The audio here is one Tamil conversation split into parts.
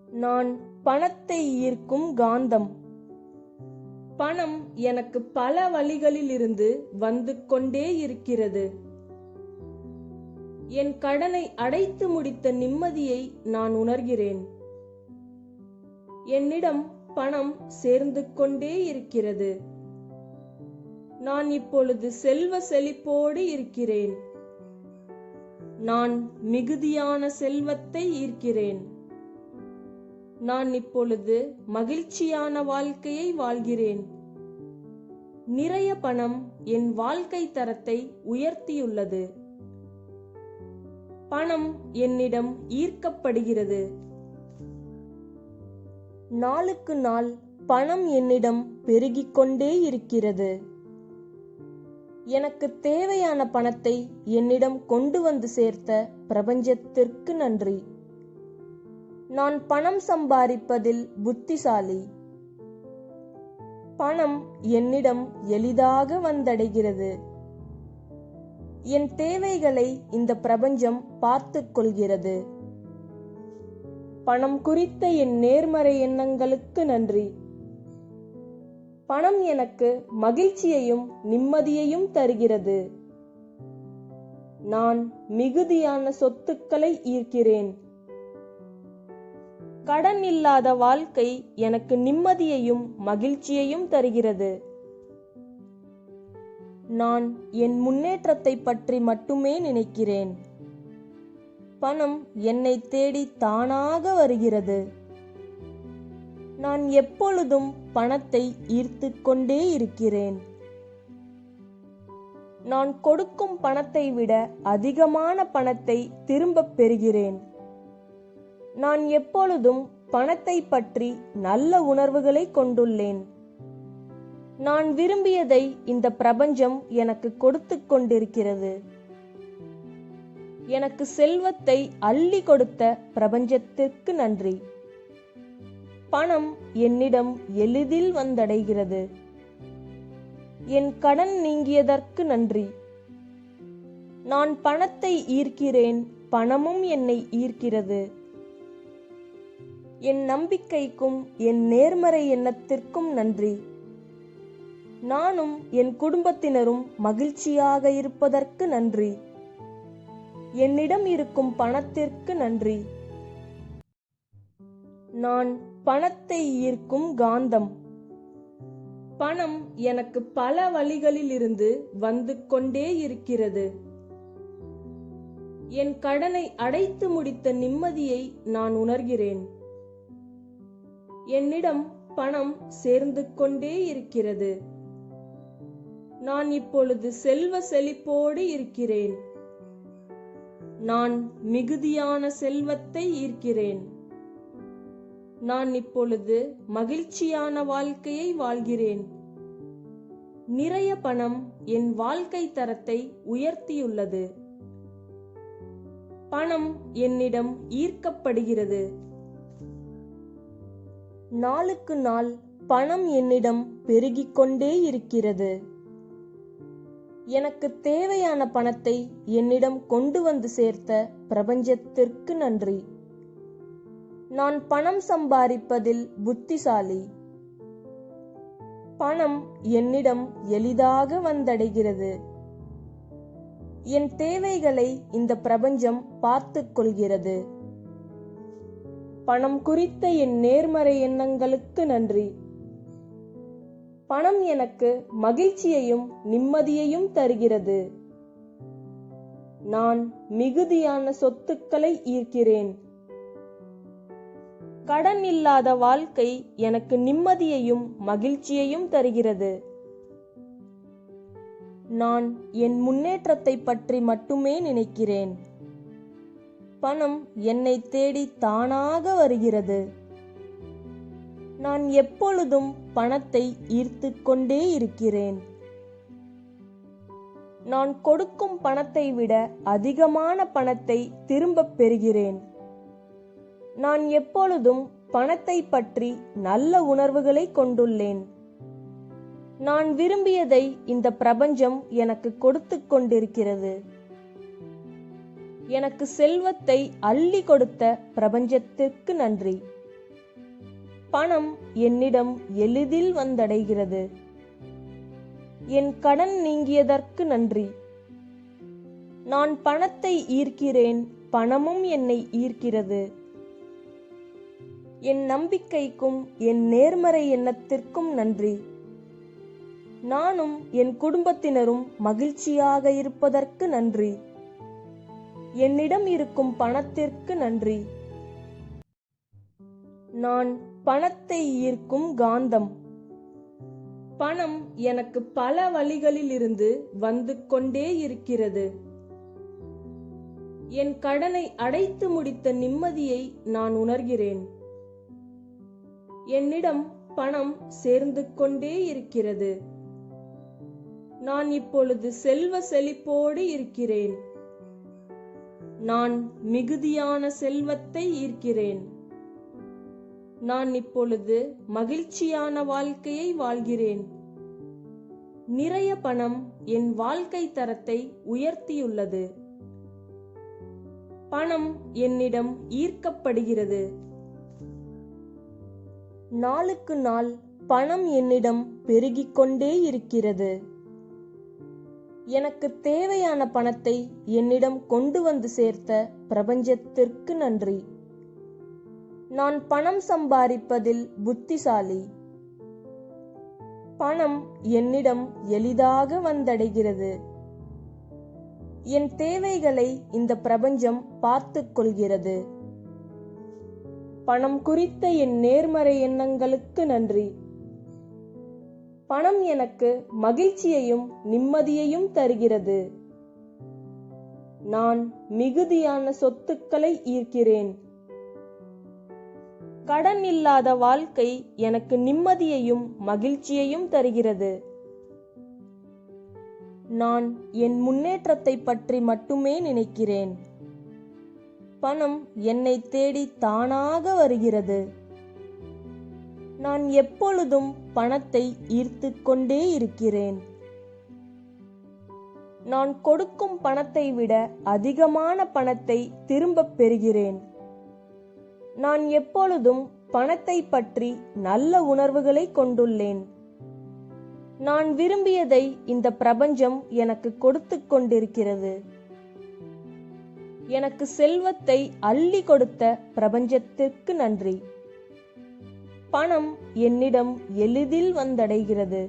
நான் பணத்தை ஈர்க்கும் காந்தம். பணம் எனக்கு பல வழிகளிலிருந்து வந்து கொண்டே இருக்கிறது. என் கடனை அடைத்து முடித்த நிம்மதியை நான் உணர்கிறேன். என்னிடம் பணம் சேர்ந்து கொண்டே இருக்கிறது. நான் இப்பொழுது செல்வ செழிப்போடு இருக்கிறேன். நான் மிகுதியான செல்வத்தை ஈர்க்கிறேன். நான் இப்பொழுது மகிழ்ச்சியான வாழ்க்கையை வாழ்கிறேன். நிறைய பணம் என் வாழ்க்கை தரத்தை உயர்த்தியுள்ளது. பணம் என்னிடம் ஈர்க்கப்படுகிறது. நாளுக்கு நாள் பணம் என்னிடம் பெருகிக் கொண்டே இருக்கிறது. எனக்கு தேவையான பணத்தை என்னிடம் கொண்டு வந்து சேர்த்த பிரபஞ்சத்திற்கு நன்றி. நான் பணம் சம்பாதிப்பதில் புத்திசாலி. பணம் என்னிடம் எளிதாக வந்தடைகிறது. என் தேவைகளை இந்த பிரபஞ்சம் பார்த்துக் கொள்கிறது. பணம் குறித்த என் நேர்மறை எண்ணங்களுக்கு நன்றி. பணம் எனக்கு மகிழ்ச்சியையும் நிம்மதியையும் தருகிறது. நான் மிகுதியான சொத்துக்களை ஈர்க்கிறேன். கடன் இல்லாத வாழ்க்கை எனக்கு நிம்மதியையும் மகிழ்ச்சியையும் தருகிறது. நான் என் முன்னேற்றத்தை பற்றி மட்டுமே நினைக்கிறேன். பணம் என்னை தேடி தானாக வருகிறது. நான் எப்பொழுதும் பணத்தை ஈர்த்து கொண்டே இருக்கிறேன். நான் கொடுக்கும் பணத்தை விட அதிகமான பணத்தை திரும்பப் பெறுகிறேன். நான் எப்பொழுதும் பணத்தை பற்றி நல்ல உணர்வுகளை கொண்டுள்ளேன். நான் விரும்பியதை இந்த பிரபஞ்சம் எனக்கு கொடுத்து கொண்டிருக்கிறது. எனக்கு செல்வத்தை அள்ளி கொடுத்த பிரபஞ்சத்திற்கு நன்றி. பணம் என்னிடம் எளிதில் வந்தடைகிறது. என் கடன் நீங்கியதற்கு நன்றி. நான் பணத்தை ஈர்க்கிறேன், பணமும் என்னை ஈர்க்கிறது. என் நம்பிக்கைக்கும் என் நேர்மறை எண்ணத்திற்கும் நன்றி. நானும் என் குடும்பத்தினரும் மகிழ்ச்சியாக இருப்பதற்கு நன்றி. என்னிடம் இருக்கும் பணத்திற்கு நன்றி. நான் பணத்தை ஈர்க்கும் காந்தம். பணம் எனக்கு பல வழிகளிலிருந்து வந்து கொண்டே இருக்கிறது. என் கடனை அடைத்து முடித்த நிம்மதியை நான் உணர்கிறேன். என்னிடம் பணம் சேர்ந்து கொண்டே இருக்கிறது. நான் இப்பொழுது செல்வ செழிப்போடு இருக்கிறேன். நான் மிகுதியான செல்வத்தை ஈர்க்கிறேன். நான் இப்பொழுது மகிழ்ச்சியான வாழ்க்கையை வாழ்கிறேன். நிறைய பணம் என் வாழ்க்கை தரத்தை உயர்த்தியுள்ளது. பணம் என்னிடம் ஈர்க்கப்படுகிறது. நாளுக்கு நாள் பணம் என்னிடம் பெருகிக் கொண்டே இருக்கிறது. எனக்கு தேவையான பணத்தை என்னிடம் கொண்டு வந்து சேர்த்த பிரபஞ்சத்திற்கு நன்றி. நான் பணம் சம்பாதிப்பதில் புத்திசாலி. பணம் என்னிடம் எளிதாக வந்தடைகிறது. என் தேவைகளை இந்த பிரபஞ்சம் பார்த்துக் கொள்கிறது. பணம் குறித்த என் நேர்மறை எண்ணங்களுக்கு நன்றி. பணம் எனக்கு மகிழ்ச்சியையும் நிம்மதியையும் தருகிறது. நான் மிகுதியான சொத்துக்களை ஈர்க்கிறேன். கடன் இல்லாத வாழ்க்கை எனக்கு நிம்மதியையும் மகிழ்ச்சியையும் தருகிறது. நான் என் முன்னேற்றத்தை பற்றி மட்டுமே நினைக்கிறேன். பணம் என்னை தேடி தானாக வருகிறது. நான் எப்பொழுதும் பணத்தை ஈர்த்து கொண்டே இருக்கிறேன். நான் கொடுக்கும் பணத்தை விட அதிகமான பணத்தை திரும்பப் பெறுகிறேன். நான் எப்பொழுதும் பணத்தை பற்றி நல்ல உணர்வுகளை கொண்டுள்ளேன். நான் விரும்பியதை இந்த பிரபஞ்சம் எனக்கு கொடுத்து கொண்டிருக்கிறது. எனக்கு செல்வத்தை அள்ளி கொடுத்த பிரபஞ்சத்திற்கு நன்றி. பணம் என்னிடம் எளிதில் வந்தடைகிறது. என் கடன் நீங்கியதற்கு நன்றி. நான் பணத்தை ஈர்க்கிறேன், பணமும் என்னை ஈர்க்கிறது. என் நம்பிக்கைக்கும் என் நேர்மறை எண்ணத்திற்கும் நன்றி. நானும் என் குடும்பத்தினரும் மகிழ்ச்சியாக இருப்பதற்கு நன்றி. என்னிடம் இருக்கும் பணத்திற்கு நன்றி. நான் பணத்தை ஈர்க்கும் காந்தம். பணம் எனக்கு பல வழிகளிலிருந்து வந்து கொண்டே இருக்கிறது. என் கடனை அடைத்து முடித்த நிம்மதியை நான் உணர்கிறேன். என்னிடம் பணம் சேர்ந்து கொண்டே இருக்கிறது. நான் இப்பொழுது செல்வ செழிப்போடு இருக்கிறேன். நான் மிகுதியான செல்வத்தை ஈர்க்கிறேன். நான் இப்பொழுது மகிழ்ச்சியான வாழ்க்கையை வாழ்கிறேன். நிறைய பணம் என் வாழ்க்கை தரத்தை உயர்த்தியுள்ளது. பணம் என்னிடம் ஈர்க்கப்படுகிறது. நாளுக்கு நாள் பணம் என்னிடம் பெருகிக் கொண்டே இருக்கிறது. எனக்கு தேவையான பணத்தை என்னிடம் கொண்டு வந்து சேர்த்த பிரபஞ்சத்திற்கு நன்றி. நான் பணம் சம்பாதிப்பதில் புத்திசாலி. பணம் என்னிடம் எளிதாக வந்தடைகிறது. என் தேவைகளை இந்த பிரபஞ்சம் பார்த்துக் கொள்கிறது. பணம் குறித்த என் நேர்மறை எண்ணங்களுக்கு நன்றி. பணம் எனக்கு மகிழ்ச்சியையும் நிம்மதியையும் தருகிறது. நான் மிகுதியான சொத்துக்களை ஈர்க்கிறேன். கடன் இல்லாத வாழ்க்கை எனக்கு நிம்மதியையும் மகிழ்ச்சியையும் தருகிறது. நான் என் முன்னேற்றத்தை பற்றி மட்டுமே நினைக்கிறேன். பணம் என்னை தேடி தானாக வருகிறது. நான் எப்பொழுதும் பணத்தை ஈர்த்து கொண்டே இருக்கிறேன். நான் கொடுக்கும் பணத்தை விட அதிகமான பணத்தை திரும்பப் பெறுகிறேன். நான் எப்பொழுதும் பணத்தை பற்றி நல்ல உணர்வுகளை கொண்டுள்ளேன். நான் விரும்பியதை இந்த பிரபஞ்சம் எனக்கு கொடுத்து கொண்டிருக்கிறது. எனக்கு செல்வத்தை அள்ளி கொடுத்த பிரபஞ்சத்திற்கு நன்றி. பணம் என்னிடம் எளிதில் வந்தடைகிறது.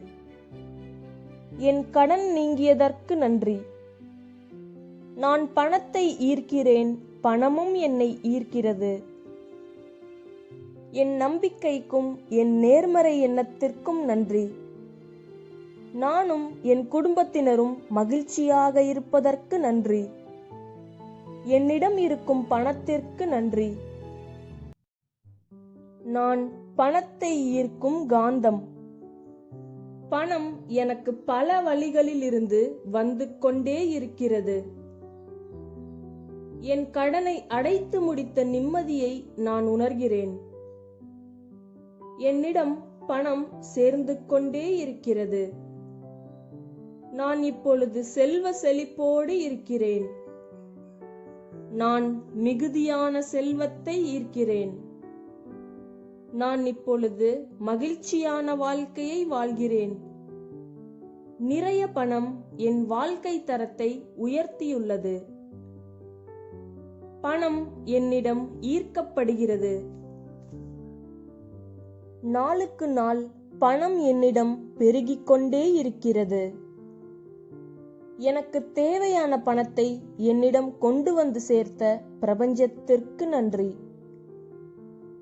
என் கடன் நீங்கியதற்கு நன்றி. நான் பணத்தை ஈர்க்கிறேன், பணமும் என்னை ஈர்க்கிறது. என் நம்பிக்கைக்கும் என் நேர்மறை எண்ணத்திற்கும் நன்றி. நானும் என் குடும்பத்தினரும் மகிழ்ச்சியாக இருப்பதற்கு நன்றி. என்னிடம் இருக்கும் பணத்திற்கு நன்றி. நான் பணத்தை ஈர்க்கும் காந்தம். பணம் எனக்கு பல வழிகளிலிருந்து வந்து கொண்டே இருக்கிறது. என் கடனை அடைத்து முடித்த நிம்மதியை நான் உணர்கிறேன். என்னிடம் பணம் சேர்ந்து கொண்டே இருக்கிறது. நான் இப்பொழுது செல்வ செழிப்போடு இருக்கிறேன். நான் மிகுதியான செல்வத்தை ஈர்க்கிறேன். நான் இப்பொழுது மகிழ்ச்சியான வாழ்க்கையை வாழ்கிறேன். நிறைய பணம் என் வாழ்க்கை தரத்தை உயர்த்தியுள்ளது. பணம் என்னிடம் ஈர்க்கப்படுகிறது. நாளுக்கு நாள் பணம் என்னிடம் பெருகிக் கொண்டே இருக்கிறது. எனக்கு தேவையான பணத்தை என்னிடம் கொண்டு வந்து சேர்த்த பிரபஞ்சத்திற்கு நன்றி.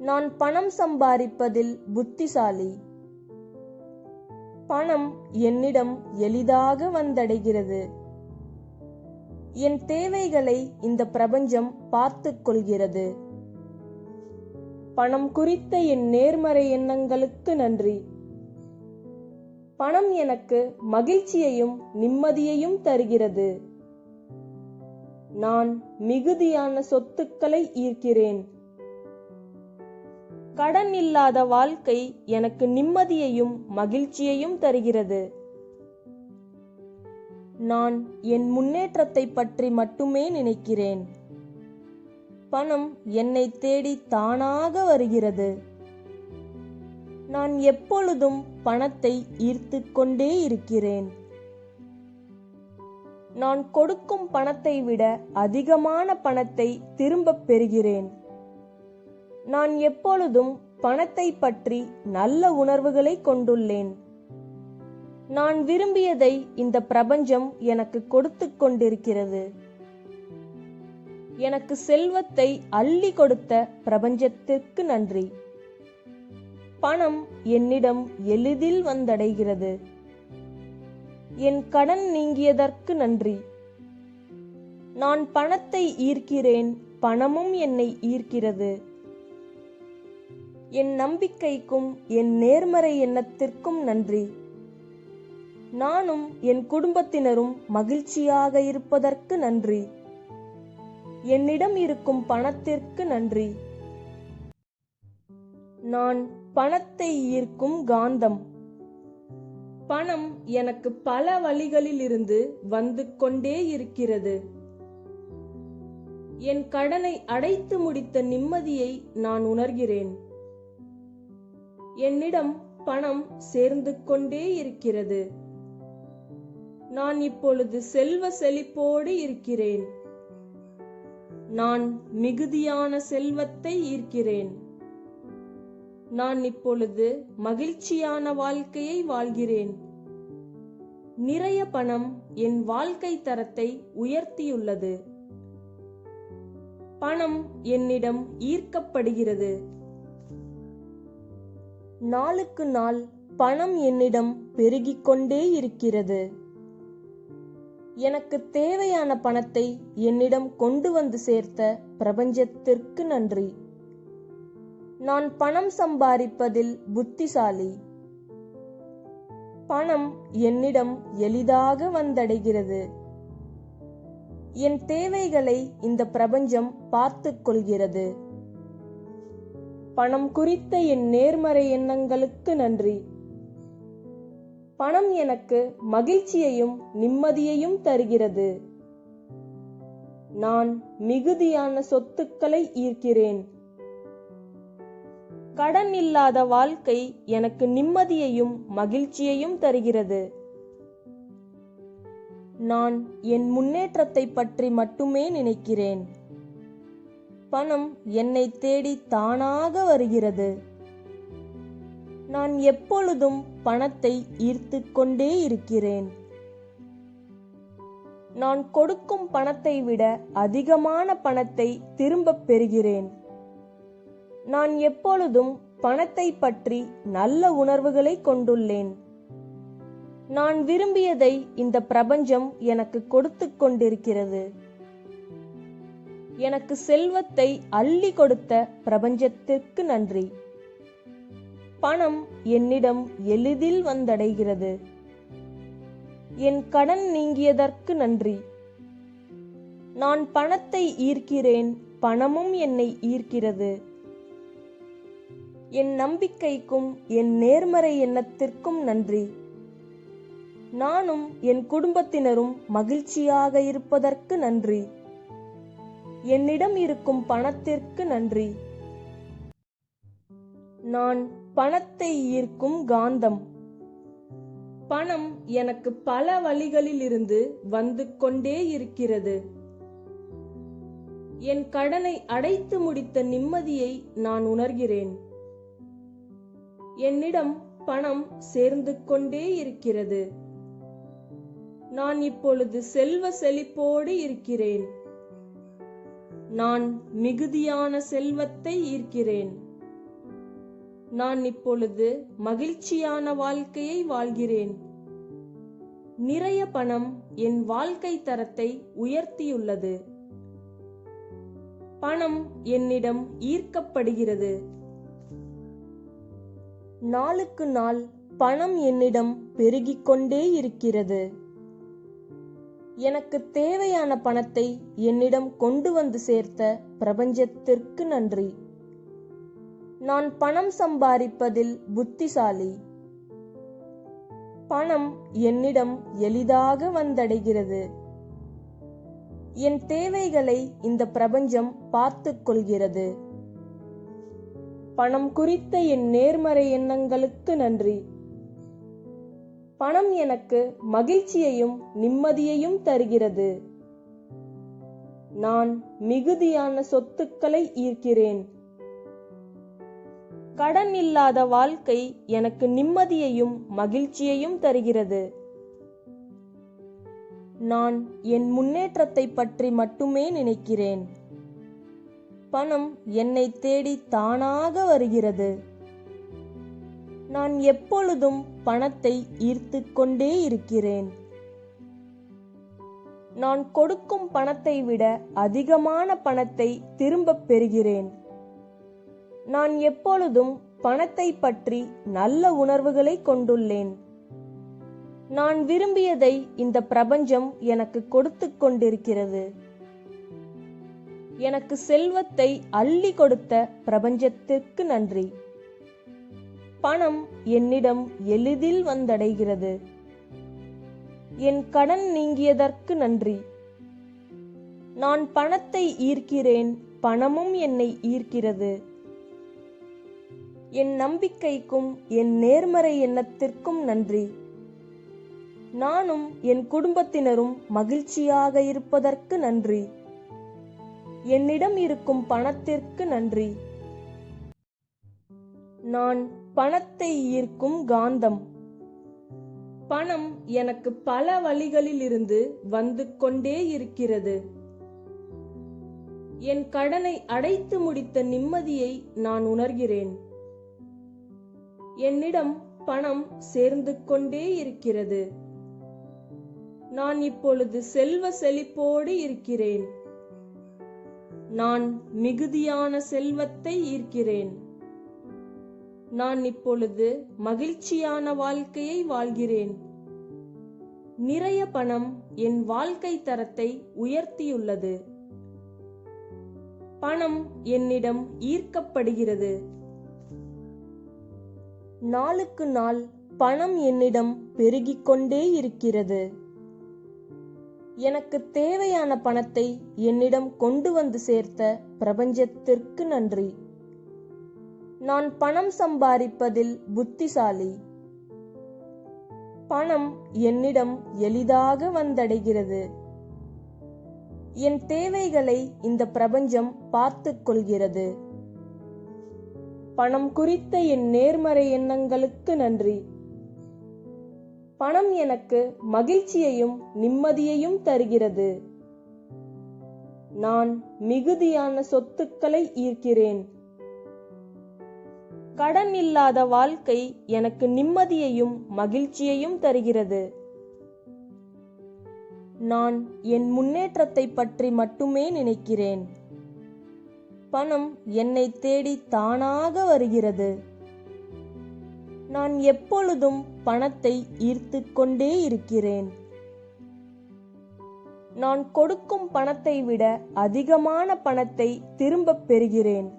நான் பணம் சம்பாதிப்பதில் புத்திசாலி. பணம் என்னிடம் எளிதாக வந்தடைகிறது. என் தேவைகளை இந்த பிரபஞ்சம் பார்த்துக் கொள்கிறது. பணம் குறித்த என் நேர்மறை எண்ணங்களுக்கு நன்றி. பணம் எனக்கு மகிழ்ச்சியையும் நிம்மதியையும் தருகிறது. நான் மிகுதியான சொத்துக்களை ஈர்க்கிறேன். கடன் இல்லாத வாழ்க்கை எனக்கு நிம்மதியையும் மகிழ்ச்சியையும் தருகிறது. நான் என் முன்னேற்றத்தை பற்றி மட்டுமே நினைக்கிறேன். பணம் என்னை தேடி தானாக வருகிறது. நான் எப்பொழுதும் பணத்தை ஈர்த்து கொண்டே இருக்கிறேன். நான் கொடுக்கும் பணத்தை விட அதிகமான பணத்தை திரும்பப் பெறுகிறேன். நான் எப்பொழுதும் பணத்தை பற்றி நல்ல உணர்வுகளை கொண்டுள்ளேன். நான் விரும்பியதை இந்த பிரபஞ்சம் எனக்கு கொடுத்து கொண்டிருக்கிறது. எனக்கு செல்வத்தை அள்ளி கொடுத்த பிரபஞ்சத்திற்கு நன்றி. பணம் என்னிடம் எளிதில் வந்தடைகிறது. என் கடன் நீங்கியதற்கு நன்றி. நான் பணத்தை ஈர்க்கிறேன், பணமும் என்னை ஈர்க்கிறது. என் நம்பிக்கைக்கும் என் நேர்மறை எண்ணத்திற்கும் நன்றி. நானும் என் குடும்பத்தினரும் மகிழ்ச்சியாக இருப்பதற்கு நன்றி. என்னிடம் இருக்கும் பணத்திற்கு நன்றி. நான் பணத்தை ஈர்க்கும் காந்தம். பணம் எனக்கு பல வழிகளிலிருந்து வந்து கொண்டே இருக்கிறது. என் கடனை அடைத்து முடித்த நிம்மதியை நான் உணர்கிறேன். என்னிடம் பணம் சேர்ந்து கொண்டே இருக்கிறது. நான் இப்பொழுது செல்வ செழிப்போடு இருக்கிறேன். நான் மிகுதியான செல்வத்தை ஈர்க்கிறேன். நான் இப்பொழுது மகிழ்ச்சியான வாழ்க்கையை வாழ்கிறேன். நிறைய பணம் என் வாழ்க்கை தரத்தை உயர்த்தியுள்ளது. பணம் என்னிடம் ஈர்க்கப்படுகிறது. நாளுக்கு நாள் பணம் என்னிடம் பெருகிக் கொண்டே இருக்கிறது. எனக்கு தேவையான பணத்தை என்னிடம் கொண்டு வந்து சேர்த்த பிரபஞ்சத்திற்கு நன்றி. நான் பணம் சம்பாதிப்பதில் புத்திசாலி. பணம் என்னிடம் எளிதாக வந்தடைகிறது. என் தேவைகளை இந்த பிரபஞ்சம் பார்த்துக் கொள்கிறது. பணம் குறித்த என் நேர்மறை எண்ணங்களுக்கு நன்றி. பணம் எனக்கு மகிழ்ச்சியையும் நிம்மதியையும் தருகிறது. நான் மிகுதியான சொத்துக்களை ஈர்க்கிறேன். கடன் இல்லாத வாழ்க்கை எனக்கு நிம்மதியையும் மகிழ்ச்சியையும் தருகிறது. நான் என் முன்னேற்றத்தை பற்றி மட்டுமே நினைக்கிறேன். பணம் என்னை தேடி தானாக வருகிறது. நான் எப்பொழுதும் பணத்தை ஈர்த்து கொண்டே இருக்கிறேன். நான் கொடுக்கும் பணத்தை விட அதிகமான பணத்தை திரும்பப் பெறுகிறேன். நான் எப்பொழுதும் பணத்தை பற்றி நல்ல உணர்வுகளை கொண்டுள்ளேன். நான் விரும்பியதை இந்த பிரபஞ்சம் எனக்கு கொடுத்து கொண்டிருக்கிறது. எனக்கு செல்வத்தை அள்ளி கொடுத்த பிரபஞ்சத்திற்கு நன்றி. பணம் என்னிடம் எளிதில் வந்தடைகிறது. என் கடன் நீங்கியதற்கு நன்றி. நான் பணத்தை ஈர்க்கிறேன், பணமும் என்னை ஈர்க்கிறது. என் நம்பிக்கைக்கும் என் நேர்மறை எண்ணத்திற்கும் நன்றி. நானும் என் குடும்பத்தினரும் மகிழ்ச்சியாக இருப்பதற்கு நன்றி. என்னிடம் இருக்கும் பணத்திற்கு நன்றி. நான் பணத்தை ஈர்க்கும் காந்தம். பணம் எனக்கு பல வழிகளிலிருந்து வந்து கொண்டே இருக்கிறது. என் கடனை அடைத்து முடித்த நிம்மதியை நான் உணர்கிறேன். என்னிடம் பணம் சேர்ந்து கொண்டே இருக்கிறது. நான் இப்பொழுது செல்வ செழிப்போடு இருக்கிறேன். நான் மிகுதியான செல்வத்தை ஈர்க்கிறேன். நான் இப்பொழுது மகிழ்ச்சியான வாழ்க்கையை வாழ்கிறேன். நிறைய பணம் என் வாழ்க்கை தரத்தை உயர்த்தியுள்ளது. பணம் என்னிடம் ஈர்க்கப்படுகிறது. நாளுக்கு நாள் பணம் என்னிடம் பெருகிக் கொண்டே இருக்கிறது. எனக்கு தேவையான பணத்தை என்னிடம் கொண்டு வந்து சேர்த்த பிரபஞ்சத்திற்கு நன்றி. நான் பணம் சம்பாதிப்பதில் புத்திசாலி. பணம் என்னிடம் எளிதாக வந்தடைகிறது. என் தேவைகளை இந்த பிரபஞ்சம் பார்த்துக் கொள்கிறது. பணம் குறித்த என் நேர்மறை எண்ணங்களுக்கு நன்றி. பணம் எனக்கு மகிழ்ச்சியையும் நிம்மதியையும் தருகிறது. நான் மிகுதியான சொத்துக்களை ஈர்க்கிறேன். கடன் இல்லாத வாழ்க்கை எனக்கு நிம்மதியையும் மகிழ்ச்சியையும் தருகிறது. நான் என் முன்னேற்றத்தை பற்றி மட்டுமே நினைக்கிறேன். பணம் என்னை தேடி தானாக வருகிறது. நான் எப்பொழுதும் பணத்தை ஈர்த்து கொண்டே இருக்கிறேன். நான் கொடுக்கும் பணத்தை விட அதிகமான பணத்தை திரும்பப் பெறுகிறேன். நான் எப்பொழுதும் பணத்தை பற்றி நல்ல உணர்வுகளை கொண்டுள்ளேன். நான் விரும்பியதை இந்த பிரபஞ்சம் எனக்கு கொடுத்து கொண்டிருக்கிறது. எனக்கு செல்வத்தை அள்ளி கொடுத்த பிரபஞ்சத்திற்கு நன்றி. பணம் என்னிடம் எளிதில் வந்தடைகிறது. என் கடன் நீங்கியதற்கு நன்றி. நான் பணத்தை ஈர்க்கிறேன், பணமும் என்னை ஈர்க்கிறது. என் நம்பிக்கைக்கும் என் நேர்மறை எண்ணத்திற்கும் நன்றி. நானும் என் குடும்பத்தினரும் மகிழ்ச்சியாக இருப்பதற்கு நன்றி. என்னிடம் இருக்கும் பணத்திற்கு நன்றி. நான் பணத்தை ஈர்க்கும் காந்தம். பணம் எனக்கு பல வழிகளில் இருந்து வந்து கொண்டே இருக்கிறது. என் கடனை அடைத்து முடித்த நிம்மதியை நான் உணர்கிறேன். என்னிடம் பணம் சேர்ந்து கொண்டே இருக்கிறது. நான் இப்பொழுது செல்வ செழிப்போடு இருக்கிறேன். நான் மிகுதியான செல்வத்தை ஈர்க்கிறேன். நான் இப்பொழுது மகிழ்ச்சியான வாழ்க்கையை வாழ்கிறேன். நிறைய பணம் என் வாழ்க்கை தரத்தை உயர்த்தியுள்ளது. பணம் என்னிடம் ஈர்க்கப்படுகிறது. நாளுக்கு நாள் பணம் என்னிடம் பெருகிக் கொண்டே இருக்கிறது. எனக்கு தேவையான பணத்தை என்னிடம் கொண்டு வந்து சேர்த்த பிரபஞ்சத்திற்கு நன்றி. நான் பணம் சம்பாதிப்பதில் புத்திசாலி. பணம் என்னிடம் எளிதாக வந்தடைகிறது. என் தேவைகளை இந்த பிரபஞ்சம் பார்த்துக் கொள்கிறது. பணம் குறித்த என் நேர்மறை எண்ணங்களுக்கு நன்றி. பணம் எனக்கு மகிழ்ச்சியையும் நிம்மதியையும் தருகிறது. நான் மிகுதியான சொத்துக்களை ஈர்க்கிறேன். கடன் இல்லாத வாழ்க்கை எனக்கு நிம்மதியையும் மகிழ்ச்சியையும் தருகிறது. நான் என் முன்னேற்றத்தை பற்றி மட்டுமே நினைக்கிறேன். பணம் என்னை தேடி தானாக வருகிறது. நான் எப்பொழுதும் பணத்தை ஈர்த்து கொண்டே இருக்கிறேன். நான் கொடுக்கும் பணத்தை விட அதிகமான பணத்தை திரும்பப் பெறுகிறேன்.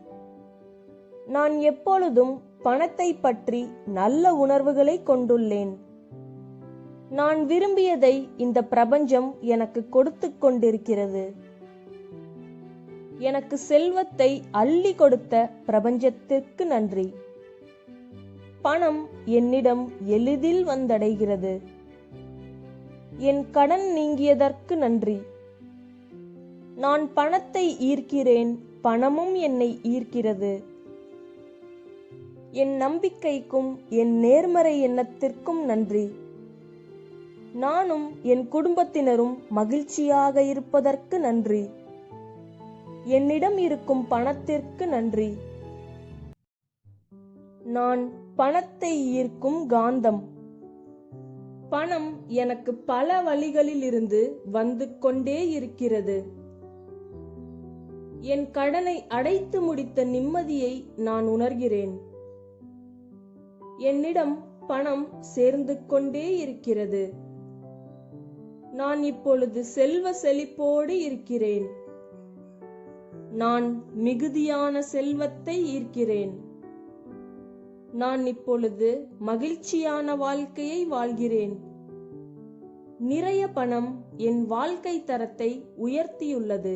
நான் எப்பொழுதும் பணத்தை பற்றி நல்ல உணர்வுகளை கொண்டுள்ளேன். நான் விரும்பியதை இந்த பிரபஞ்சம் எனக்கு கொடுத்து கொண்டிருக்கிறது. எனக்கு செல்வத்தை அள்ளி கொடுத்த பிரபஞ்சத்திற்கு நன்றி. பணம் என்னிடம் எளிதில் வந்தடைகிறது. என் கடன் நீங்கியதற்கு நன்றி. நான் பணத்தை ஈர்க்கிறேன், பணமும் என்னை ஈர்க்கிறது. என் நம்பிக்கைக்கும் என் நேர்மறை எண்ணத்திற்கும் நன்றி. நானும் என் குடும்பத்தினரும் மகிழ்ச்சியாக இருப்பதற்கு நன்றி. என்னிடம் இருக்கும் பணத்திற்கு நன்றி. நான் பணத்தை ஈர்க்கும் காந்தம். பணம் எனக்கு பல வழிகளில் இருந்து வந்து கொண்டே இருக்கிறது. என் கடனை அடைத்து முடித்த நிம்மதியை நான் உணர்கிறேன். என்னிடம் பணம் சேர்ந்து கொண்டே இருக்கிறது. நான் இப்பொழுது செல்வ செழிப்போடு இருக்கிறேன். நான் மிகுதியான செல்வத்தை ஈர்க்கிறேன். நான் இப்பொழுது மகிழ்ச்சியான வாழ்க்கையை வாழ்கிறேன். நிறைய பணம் என் வாழ்க்கை தரத்தை உயர்த்தியுள்ளது.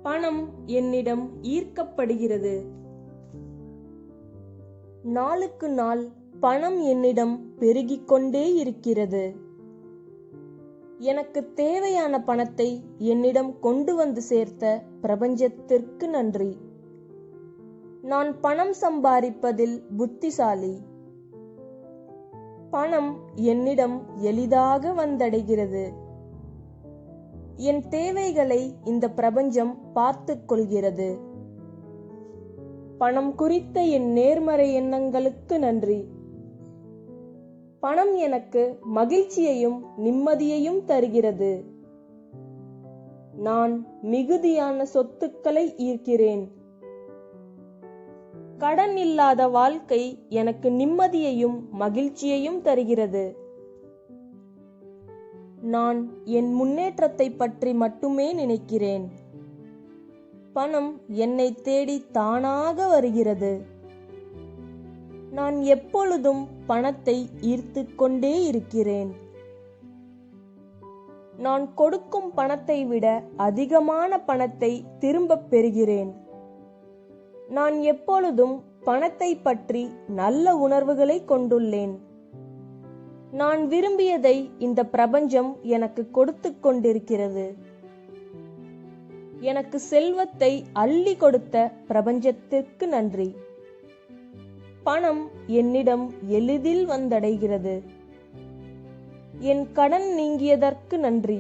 பணம் என்னிடம் ஈர்க்கப்படுகிறது. நாளுக்கு நாள் பணம் என்னிடம் பெருகிக் கொண்டே இருக்கிறது. எனக்கு தேவையான பணத்தை என்னிடம் கொண்டு வந்து சேர்த்த பிரபஞ்சத்திற்கு நன்றி. நான் பணம் சம்பாதிப்பதில் புத்திசாலி. பணம் என்னிடம் எளிதாக வந்தடைகிறது. என் தேவைகளை இந்த பிரபஞ்சம் பார்த்துக் கொள்கிறது. பணம் குறித்த என் நேர்மறை எண்ணங்களுக்கு நன்றி. பணம் எனக்கு மகிழ்ச்சியையும் நிம்மதியையும் தருகிறது. நான் மிகுதியான சொத்துக்களை ஈர்க்கிறேன். கடன் இல்லாத வாழ்க்கை எனக்கு நிம்மதியையும் மகிழ்ச்சியையும் தருகிறது. நான் என் முன்னேற்றத்தை பற்றி மட்டுமே நினைக்கிறேன். பணம் என்னை தேடி தானாக வருகிறது. நான் எப்பொழுதும் பணத்தை ஈர்த்து கொண்டே இருக்கிறேன். நான் கொடுக்கும் பணத்தை விட அதிகமான பணத்தை திரும்பப் பெறுகிறேன். நான் எப்பொழுதும் பணத்தை பற்றி நல்ல உணர்வுகளை கொண்டுள்ளேன். நான் விரும்பியதை இந்த பிரபஞ்சம் எனக்கு கொடுத்து கொண்டிருக்கிறது. எனக்கு செல்வத்தை அள்ளி கொடுத்த பிரபஞ்சத்திற்கு நன்றி. பணம் என்னிடம் எளிதில் வந்தடைகிறது. என் கடன் நீங்கியதற்கு நன்றி.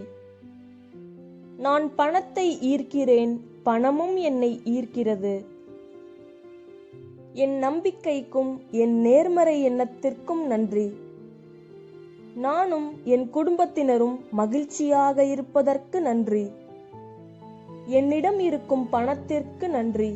நான் பணத்தை ஈர்க்கிறேன், பணமும் என்னை ஈர்க்கிறது. என் நம்பிக்கைக்கும் என் நேர்மறை எண்ணத்திற்கும் நன்றி. நானும் என் குடும்பத்தினரும் மகிழ்ச்சியாக இருப்பதற்கு நன்றி. என்னிடம் இருக்கும் பணத்திற்கு நன்றி.